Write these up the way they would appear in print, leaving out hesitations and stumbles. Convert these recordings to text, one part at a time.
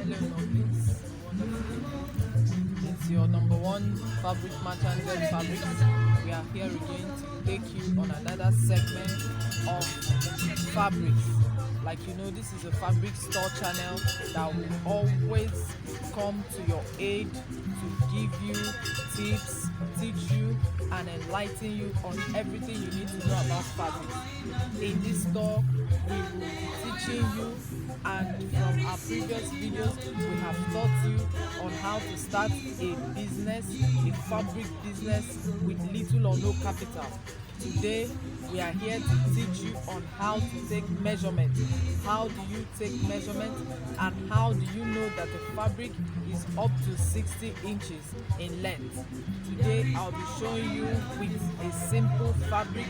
Hello, lovelies. It's your number one fabric merchant, JEPFABRICS. We are here again to take you on another segment of fabrics. Like you know, this is a fabric store channel that will always come to your aid to give you tips, teach you, and enlighten you on everything you need to know about fabrics. In this store, we will be teaching you, and from our previous videos, we have taught you on how to start a business, a fabric business with little or no capital. Today, we are here to teach you on how to take measurement. How do you take measurement, and how do you know that the fabric is up to 60 inches in length? Today, I'll be showing you with a simple fabric.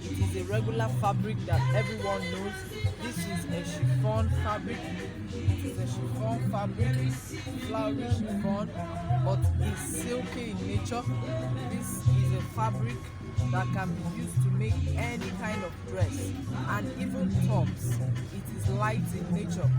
It is a regular fabric that everyone knows. This is a chiffon fabric. It is a chiffon fabric, flowery chiffon, but it's silky in nature. This is a fabric that can be used to make any kind of dress and even tops. It is light in nature.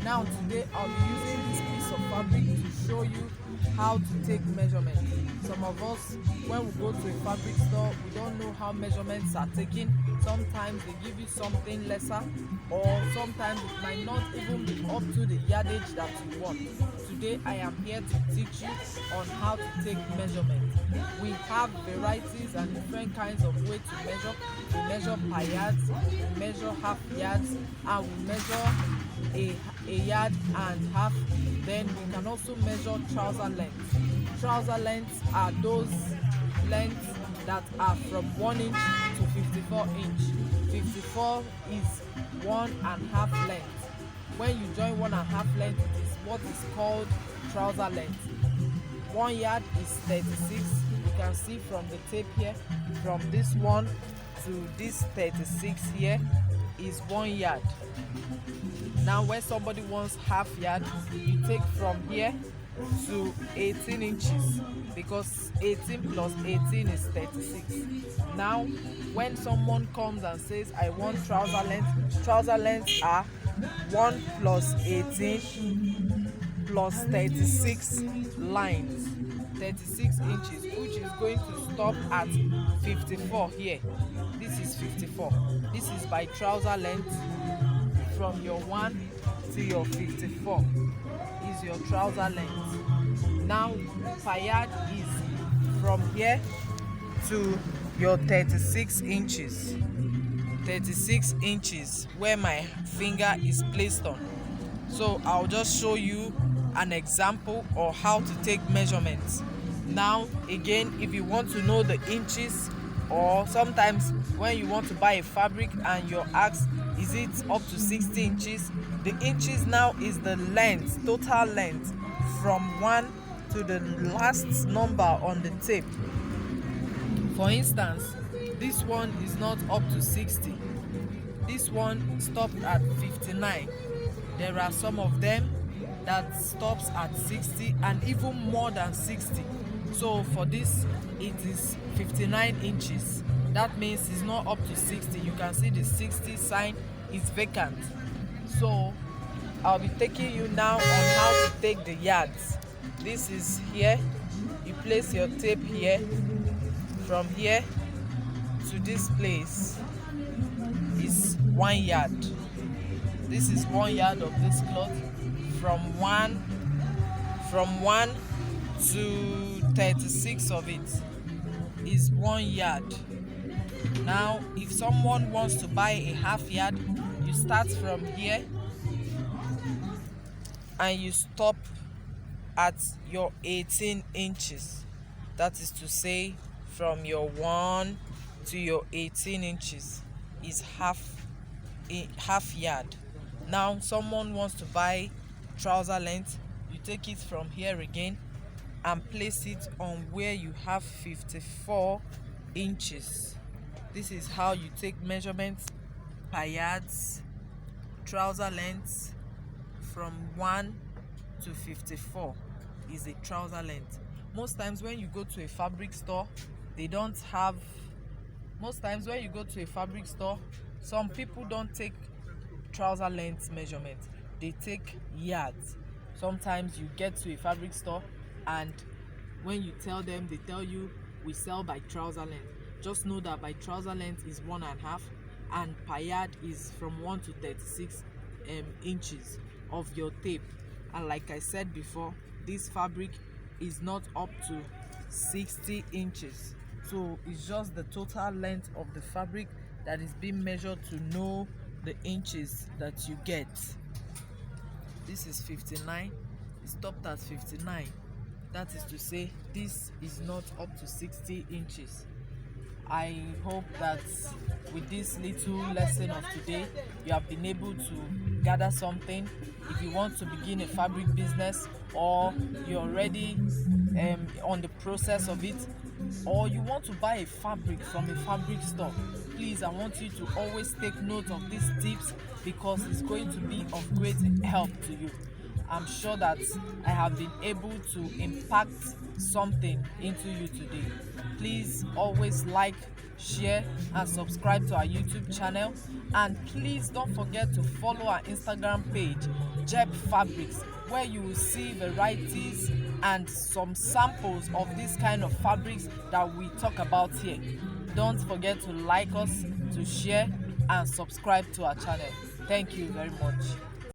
Now today I'll be using this piece of fabric to show you how to take measurements. Some of us, when we go to a fabric store, we don't know how measurements are taken. Sometimes they give you something lesser, or sometimes it might not even be up to the yardage that you want. Today I am here to teach you on how to take measurements. We have varieties and different kinds of way to measure. We measure per yards, we measure half yards, and we measure a yard and half. Then we can also measure trouser lengths. Trouser lengths are those lengths that are from 1 inch to 54 inch. 54 is 1.5 length. When you join 1.5 length, it is what is called trouser length. 1 yard is 36. You can see from the tape here, from this one to this 36 here is 1 yard. Now when somebody wants half yard, you take from here to 18 inches, because 18 plus 18 is 36. Now when someone comes and says I want trouser lengths are 1 plus 18 plus 36 lines, 36 inches, which is going to stop at 54 here. This is 54. This is by trouser length. From your 1 to your 54 is your trouser length. Now per yard is from here to your 36 inches. 36 inches where my finger is placed on. So I'll just show you an example of how to take measurements. Now again, if you want to know the inches, or sometimes when you want to buy a fabric and you're asked, is it up to 60 inches? The inches now is the length, total length, from 1 to the last number on the tape. For instance, this one is not up to 60. This one stopped at 59. There are some of them that stops at 60 and even more than 60. So for this, it is 59 inches. That means it's not up to 60. You can see the 60 sign is vacant. So I'll be taking you now on how to take the yards. This is here. You place your tape here. From here to this place is 1 yard. This is 1 yard of this cloth. From one to 36 of it is 1 yard. Now if someone wants to buy a half yard, you start from here and you stop at your 18 inches. That is to say, from your 1 to your 18 inches is half yard. Now someone wants to buy trouser length, you take it from here again and place it on where you have 54 inches. This is how you take measurements per yards, trouser length. From 1 to 54 is a trouser length. Most times when you go to a fabric store, they don't have, some people don't take trouser length measurement, they take yards. Sometimes you get to a fabric store and when you tell them, they tell you we sell by trouser length. Just know that by trouser length is 1.5 and per yard is from 1 to 36 inches of your tape. And like I said before, this fabric is not up to 60 inches, so it's just the total length of the fabric that is being measured to know the inches that you get. This is 59, it stopped at 59. That is to say, this is not up to 60 inches. I hope that with this little lesson of today, you have been able to gather something. If you want to begin a fabric business, or you're already on the process of it, or you want to buy a fabric from a fabric store, please, I want you to always take note of these tips because it's going to be of great help to you. I'm sure that I have been able to impact something into you today. Please always like, share and subscribe to our YouTube channel, and please don't forget to follow our Instagram page, JEPFABRICS, where you will see varieties and some samples of this kind of fabrics that we talk about here. Don't forget to like us, to share and subscribe to our channel. Thank you very much.